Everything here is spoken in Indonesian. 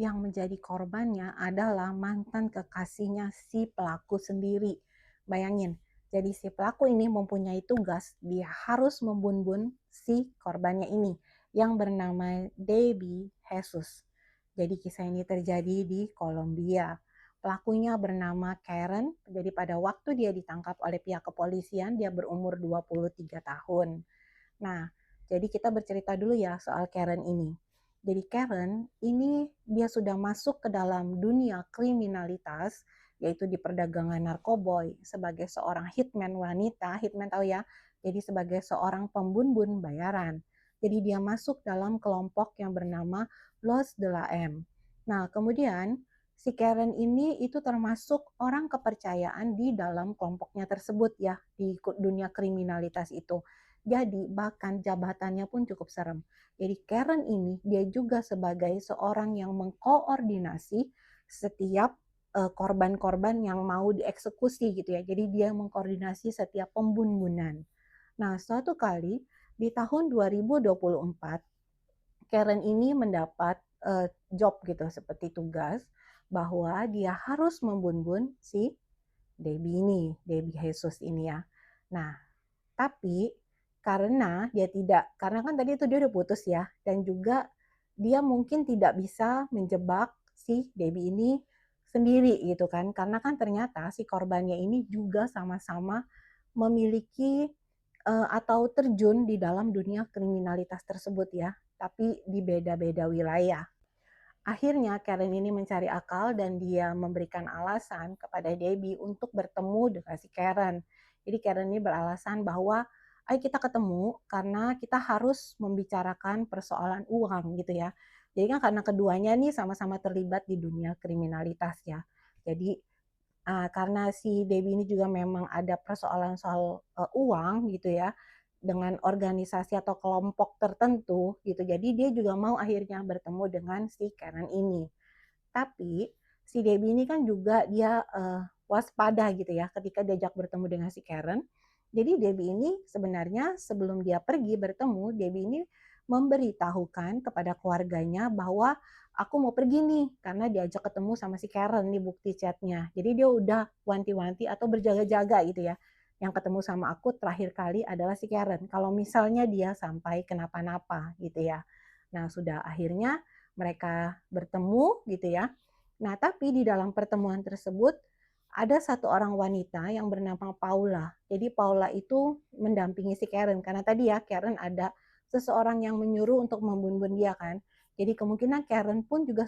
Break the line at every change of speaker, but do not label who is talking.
yang menjadi korbannya adalah mantan kekasihnya si pelaku sendiri. Bayangin, jadi si pelaku ini mempunyai tugas, dia harus membunuh si korbannya ini yang bernama Debbie Jesus. Jadi kisah ini terjadi di Kolombia. Pelakunya bernama Karen, jadi pada waktu dia ditangkap oleh pihak kepolisian, dia berumur 23 tahun. Nah, jadi kita bercerita dulu ya soal Karen ini. Jadi Karen ini dia sudah masuk ke dalam dunia kriminalitas, yaitu di perdagangan narkoboy sebagai seorang hitman wanita, hitman tahu ya, jadi sebagai seorang pembunuh bayaran. Jadi dia masuk dalam kelompok yang bernama Los de la M. Nah, kemudian si Karen ini itu termasuk orang kepercayaan di dalam kelompoknya tersebut ya, di dunia kriminalitas itu. Jadi bahkan jabatannya pun cukup serem. Jadi Karen ini dia juga sebagai seorang yang mengkoordinasi setiap korban-korban yang mau dieksekusi gitu ya. Jadi dia mengkoordinasi setiap pembunuhan. Nah, suatu kali di tahun 2024 Karen ini mendapat job gitu seperti tugas bahwa dia harus membunuh si Debbie ini, Debbie Jesus ini ya. Nah, tapi karena kan tadi itu dia udah putus ya, dan juga dia mungkin tidak bisa menjebak si Debbie ini sendiri gitu kan, karena kan ternyata si korbannya ini juga sama-sama memiliki atau terjun di dalam dunia kriminalitas tersebut ya, tapi di beda-beda wilayah. Akhirnya Karen ini mencari akal dan dia memberikan alasan kepada Debbie untuk bertemu dengan si Karen. Jadi Karen ini beralasan bahwa ayo kita ketemu karena kita harus membicarakan persoalan uang gitu ya. Jadi kan karena keduanya nih sama-sama terlibat di dunia kriminalitas ya. Jadi karena si Debbie ini juga memang ada persoalan soal uang gitu ya dengan organisasi atau kelompok tertentu gitu. Jadi dia juga mau akhirnya bertemu dengan si Karen ini. Tapi si Debbie ini kan juga dia waspada gitu ya ketika diajak bertemu dengan si Karen. Jadi Debbie ini sebenarnya sebelum dia pergi bertemu, Debbie ini memberitahukan kepada keluarganya bahwa aku mau pergi nih karena diajak ketemu sama si Karen nih bukti chatnya. Jadi dia udah wanti-wanti atau berjaga-jaga gitu ya. Yang ketemu sama aku terakhir kali adalah si Karen. Kalau misalnya dia sampai kenapa-napa gitu ya. Nah sudah akhirnya mereka bertemu gitu ya. Nah tapi di dalam pertemuan tersebut ada satu orang wanita yang bernama Paula. Jadi Paula itu mendampingi si Karen karena tadi ya Karen ada seseorang yang menyuruh untuk membunuh dia kan. Jadi kemungkinan Karen pun juga